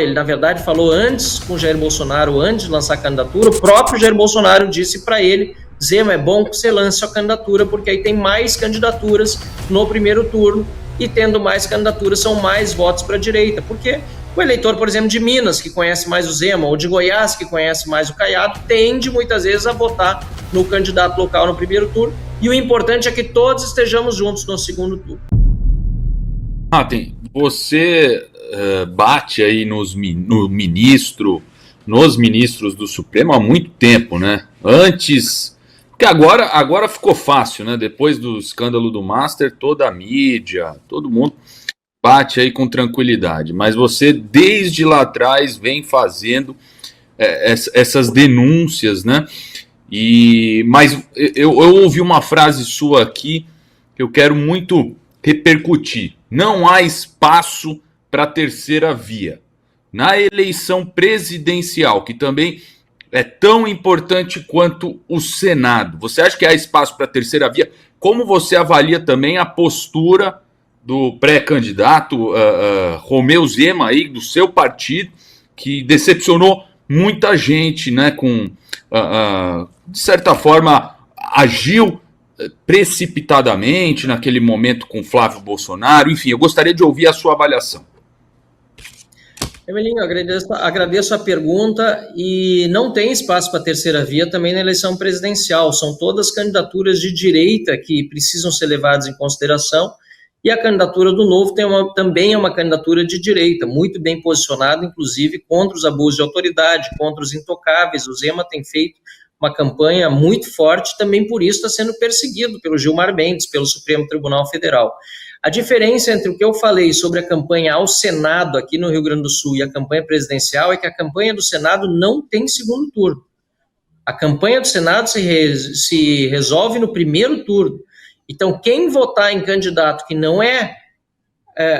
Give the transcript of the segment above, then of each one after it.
Ele, na verdade, falou antes com o Jair Bolsonaro, antes de lançar a candidatura, o próprio Jair Bolsonaro disse para ele: Zema, é bom que você lance a candidatura, porque aí tem mais candidaturas no primeiro turno, e tendo mais candidaturas são mais votos para a direita, porque o eleitor, por exemplo, de Minas, que conhece mais o Zema, ou de Goiás, que conhece mais o Caiado, tende muitas vezes a votar no candidato local no primeiro turno, e o importante é que todos estejamos juntos no segundo turno. Você bate aí nos ministros do Supremo há muito tempo, né? Antes, porque agora ficou fácil, né? Depois do escândalo do Master, toda a mídia, todo mundo bate aí com tranquilidade. Mas você, desde lá atrás, vem fazendo essas denúncias, né? Mas eu ouvi uma frase sua aqui que eu quero muito repercutir. Não há espaço para a terceira via. Na eleição presidencial, que também é tão importante quanto o Senado, você acha que há espaço para a terceira via? Como você avalia também a postura do pré-candidato Romeu Zema, aí, do seu partido, que decepcionou muita gente, né, de certa forma, agiu precipitadamente naquele momento com Flávio Bolsonaro? Enfim, eu gostaria de ouvir a sua avaliação. Emelinho, agradeço a pergunta, e não tem espaço para a terceira via também na eleição presidencial. São todas candidaturas de direita que precisam ser levadas em consideração, e a candidatura do Novo também é uma candidatura de direita, muito bem posicionada, inclusive contra os abusos de autoridade, contra os intocáveis. O Zema tem feito uma campanha muito forte, também por isso está sendo perseguido pelo Gilmar Mendes, pelo Supremo Tribunal Federal. A diferença entre o que eu falei sobre a campanha ao Senado aqui no Rio Grande do Sul e a campanha presidencial é que a campanha do Senado não tem segundo turno. A campanha do Senado se resolve no primeiro turno. Então, quem votar em candidato que não é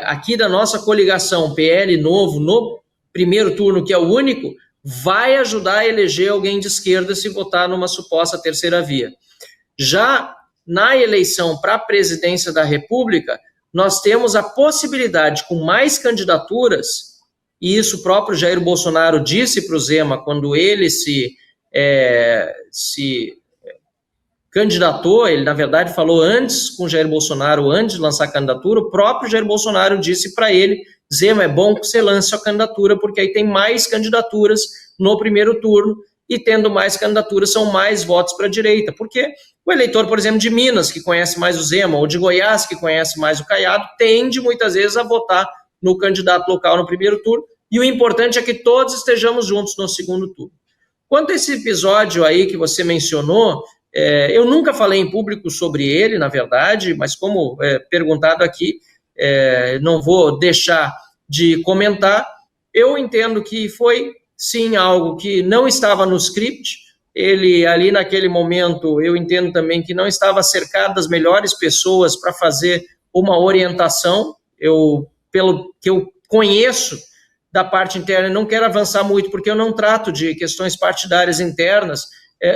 aqui da nossa coligação PL Novo no primeiro turno, que é o único, vai ajudar a eleger alguém de esquerda se votar numa suposta terceira via. Já na eleição para a presidência da República, nós temos a possibilidade, com mais candidaturas, e isso o próprio Jair Bolsonaro disse para o Zema quando ele se candidatou. Ele, na verdade, falou antes com o Jair Bolsonaro, antes de lançar a candidatura, o próprio Jair Bolsonaro disse para ele: Zema, é bom que você lance a candidatura, porque aí tem mais candidaturas no primeiro turno, e tendo mais candidaturas são mais votos para a direita, porque o eleitor, por exemplo, de Minas, que conhece mais o Zema, ou de Goiás, que conhece mais o Caiado, tende muitas vezes a votar no candidato local no primeiro turno, e o importante é que todos estejamos juntos no segundo turno. Quanto a esse episódio aí que você mencionou, eu nunca falei em público sobre ele, na verdade, mas como perguntado aqui, não vou deixar de comentar. Eu entendo que foi, sim, algo que não estava no script. Ele, ali naquele momento, eu entendo também que não estava cercado das melhores pessoas para fazer uma orientação. Pelo que eu conheço da parte interna, não quero avançar muito, porque eu não trato de questões partidárias internas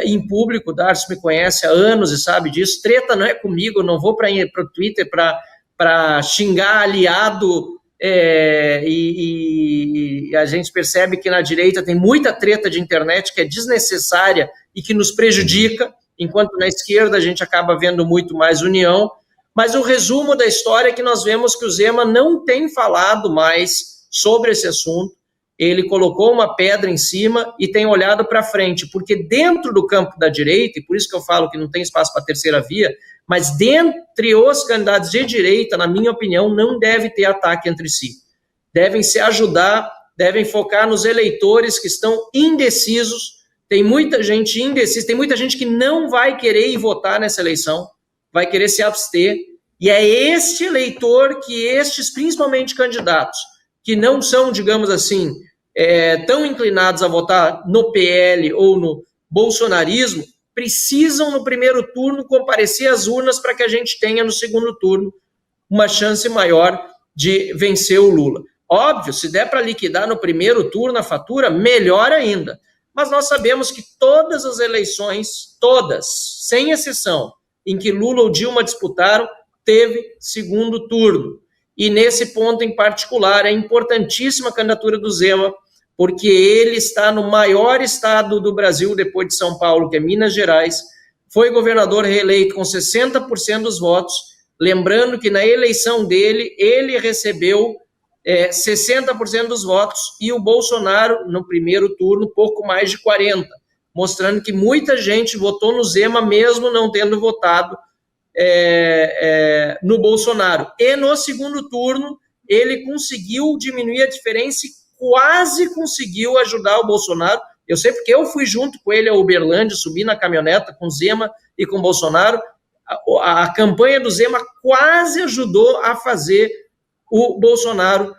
em público. O Darcy me conhece há anos e sabe disso. Treta não é comigo, eu não vou para o Twitter para xingar aliado, e a gente percebe que na direita tem muita treta de internet que é desnecessária e que nos prejudica, enquanto na esquerda a gente acaba vendo muito mais união. Mas o resumo da história é que nós vemos que o Zema não tem falado mais sobre esse assunto. Ele colocou uma pedra em cima e tem olhado para frente, porque dentro do campo da direita, e por isso que eu falo que não tem espaço para a terceira via, mas dentre os candidatos de direita, na minha opinião, não deve ter ataque entre si. Devem se ajudar, devem focar nos eleitores que estão indecisos. Tem muita gente indecisa, tem muita gente que não vai querer ir votar nessa eleição, vai querer se abster, e é este eleitor que estes, principalmente candidatos, que não são, digamos assim, tão inclinados a votar no PL ou no bolsonarismo, precisam no primeiro turno comparecer às urnas para que a gente tenha no segundo turno uma chance maior de vencer o Lula. Óbvio, se der para liquidar no primeiro turno a fatura, melhor ainda. Mas nós sabemos que todas as eleições, todas, sem exceção, em que Lula ou Dilma disputaram, teve segundo turno. e nesse ponto em particular é importantíssima a candidatura do Zema, porque ele está no maior estado do Brasil, depois de São Paulo, que é Minas Gerais, foi governador reeleito com 60% dos votos, lembrando que na eleição dele, ele recebeu 60% dos votos, e o Bolsonaro, no primeiro turno, pouco mais de 40%, mostrando que muita gente votou no Zema, mesmo não tendo votado no Bolsonaro. E no segundo turno, ele conseguiu diminuir a diferença e quase conseguiu ajudar o Bolsonaro. Eu sei porque eu fui junto com ele a Uberlândia, subi na caminhoneta com Zema e com Bolsonaro. A campanha do Zema quase ajudou a fazer o Bolsonaro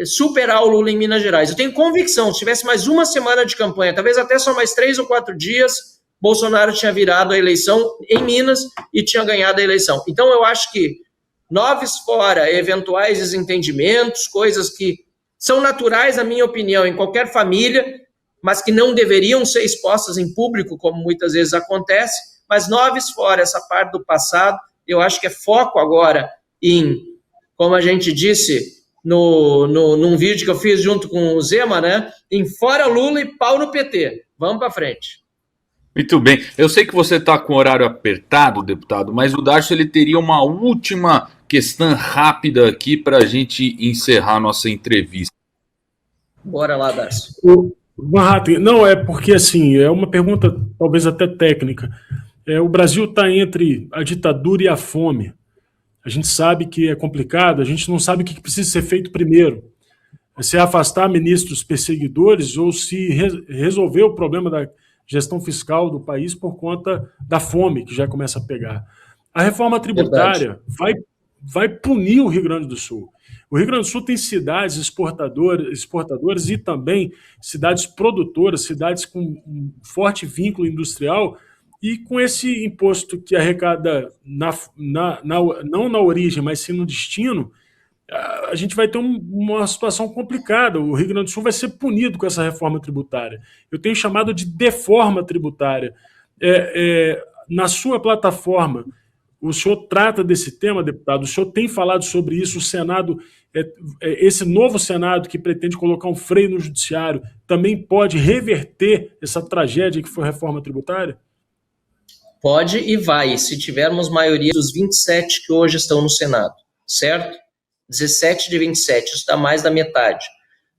superar o Lula em Minas Gerais. Eu tenho convicção, se tivesse mais uma semana de campanha, talvez até só mais 3 ou 4 dias, Bolsonaro tinha virado a eleição em Minas e tinha ganhado a eleição. Então eu acho que noves fora, eventuais desentendimentos, coisas que são naturais, na minha opinião, em qualquer família, mas que não deveriam ser expostas em público, como muitas vezes acontece, mas noves fora, essa parte do passado, eu acho que é foco agora em, como a gente disse num vídeo que eu fiz junto com o Zema, né, em fora Lula e pau no PT. Vamos para frente. Muito bem. Eu sei que você está com o horário apertado, deputado, mas o Darcio ele teria uma última questão rápida aqui para a gente encerrar nossa entrevista. Bora lá, Darcio. Não, é porque assim, é uma pergunta talvez até técnica. O Brasil está entre a ditadura e a fome. A gente sabe que é complicado, a gente não sabe o que precisa ser feito primeiro. Se afastar ministros perseguidores ou se resolver o problema da gestão fiscal do país por conta da fome que já começa a pegar. A reforma tributária vai punir o Rio Grande do Sul. O Rio Grande do Sul tem cidades exportadoras e também cidades produtoras, cidades com um forte vínculo industrial, e com esse imposto que arrecada não na origem, mas sim no destino, a gente vai ter uma situação complicada. O Rio Grande do Sul vai ser punido com essa reforma tributária. Eu tenho chamado de deforma tributária. Na sua plataforma, o senhor trata desse tema, deputado? O senhor tem falado sobre isso? O Senado, esse novo Senado que pretende colocar um freio no judiciário, também pode reverter essa tragédia que foi a reforma tributária? Pode e vai, se tivermos maioria dos 27 que hoje estão no Senado, certo? 17 de 27, isso dá mais da metade.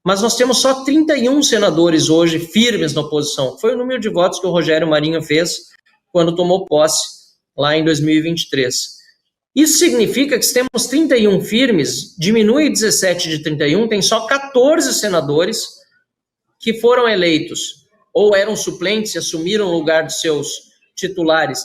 Mas nós temos só 31 senadores hoje firmes na oposição. Foi o número de votos que o Rogério Marinho fez quando tomou posse lá em 2023. Isso significa que se temos 31 firmes, diminui 17 de 31, tem só 14 senadores que foram eleitos ou eram suplentes e assumiram o lugar dos seus titulares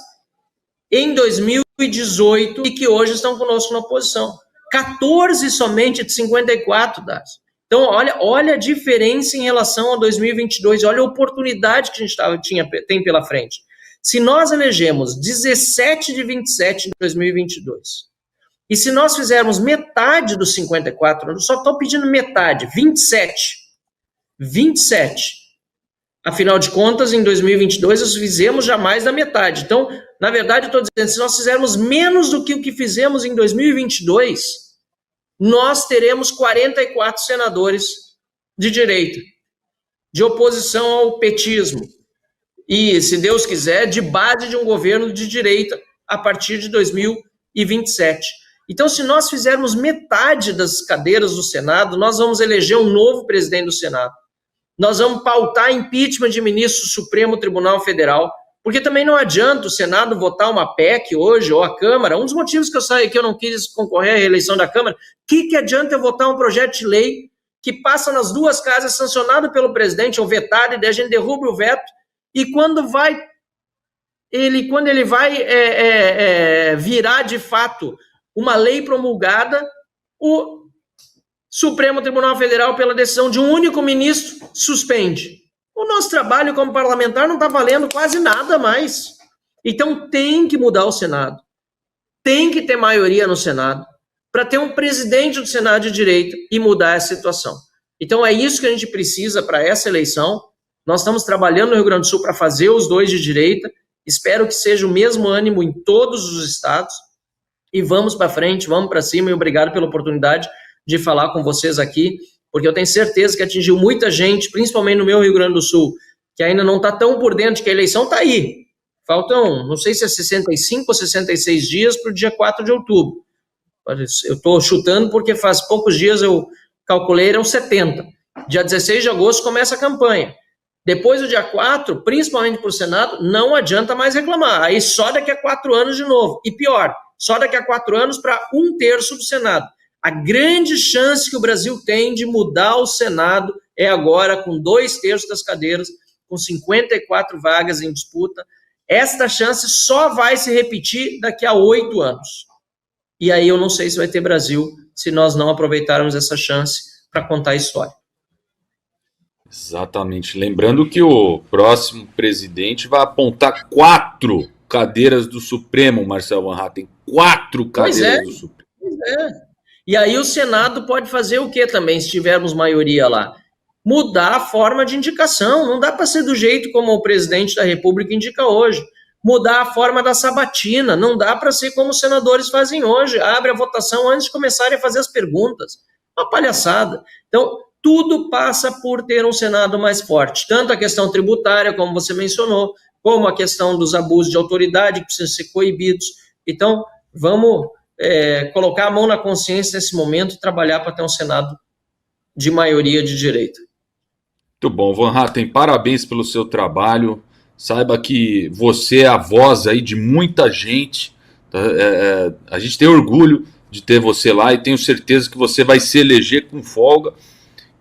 em 2018 e que hoje estão conosco na oposição. 14 somente de 54, Darcio. Então, olha a diferença em relação a 2022, olha a oportunidade que a gente tem pela frente. Se nós elegemos 17 de 27 em 2022, e se nós fizermos metade dos 54, eu só estou pedindo metade, 27, afinal de contas, em 2022, nós fizemos já mais da metade. Então, na verdade, eu estou dizendo, se nós fizermos menos do que o que fizemos em 2022, nós teremos 44 senadores de direita, de oposição ao petismo. E, se Deus quiser, de base de um governo de direita a partir de 2027. Então, se nós fizermos metade das cadeiras do Senado, nós vamos eleger um novo presidente do Senado. Nós vamos pautar impeachment de ministro do Supremo Tribunal Federal, porque também não adianta o Senado votar uma PEC hoje, ou a Câmara. Um dos motivos que eu saí que eu não quis concorrer à reeleição da Câmara, que adianta eu votar um projeto de lei que passa nas duas casas, sancionado pelo presidente ou vetado, e daí a gente derruba o veto, e quando ele vai virar de fato uma lei promulgada, o Supremo Tribunal Federal, pela decisão de um único ministro, suspende. O nosso trabalho como parlamentar não está valendo quase nada mais. Então tem que mudar o Senado. Tem que ter maioria no Senado para ter um presidente do Senado de direita e mudar essa situação. Então é isso que a gente precisa para essa eleição. Nós estamos trabalhando no Rio Grande do Sul para fazer os dois de direita. Espero que seja o mesmo ânimo em todos os estados. e vamos para frente, vamos para cima, e obrigado pela oportunidade de falar com vocês aqui, porque eu tenho certeza que atingiu muita gente, principalmente no meu Rio Grande do Sul, que ainda não está tão por dentro, que a eleição está aí. Faltam, não sei se é 65 ou 66 dias para o dia 4 de outubro. Eu estou chutando porque faz poucos dias eu calculei, eram 70. Dia 16 de agosto começa a campanha. Depois do dia 4, principalmente para o Senado, não adianta mais reclamar. Aí só daqui a 4 anos de novo. E pior, só daqui a 4 anos para 1/3 do Senado. A grande chance que o Brasil tem de mudar o Senado é agora, com 2/3 das cadeiras, com 54 vagas em disputa. Esta chance só vai se repetir daqui a 8 anos. E aí eu não sei se vai ter Brasil se nós não aproveitarmos essa chance para contar a história. Exatamente. Lembrando que o próximo presidente vai apontar 4 cadeiras do Supremo, Marcelo Van Hatten. 4 cadeiras do Supremo. Pois é. E aí o Senado pode fazer o que também, se tivermos maioria lá? Mudar a forma de indicação. Não dá para ser do jeito como o presidente da República indica hoje. Mudar a forma da sabatina. Não dá para ser como os senadores fazem hoje. Abre a votação antes de começarem a fazer as perguntas. Uma palhaçada. Então, tudo passa por ter um Senado mais forte. Tanto a questão tributária, como você mencionou, como a questão dos abusos de autoridade, que precisam ser coibidos. Então, vamos colocar a mão na consciência nesse momento e trabalhar para ter um Senado de maioria de direita. Muito bom, Van Hatten, parabéns pelo seu trabalho. Saiba que você é a voz aí de muita gente. A gente tem orgulho de ter você lá e tenho certeza que você vai se eleger com folga.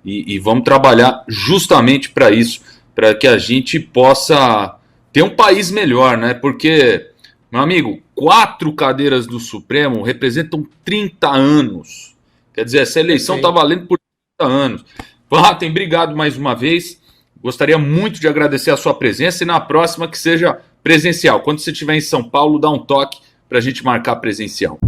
E vamos trabalhar justamente para isso, para que a gente possa ter um país melhor, né? Porque, meu amigo, 4 cadeiras do Supremo representam 30 anos. Quer dizer, essa eleição está valendo por 30 anos. Van Hatten, obrigado mais uma vez. Gostaria muito de agradecer a sua presença e na próxima que seja presencial. Quando você estiver em São Paulo, dá um toque para a gente marcar presencial.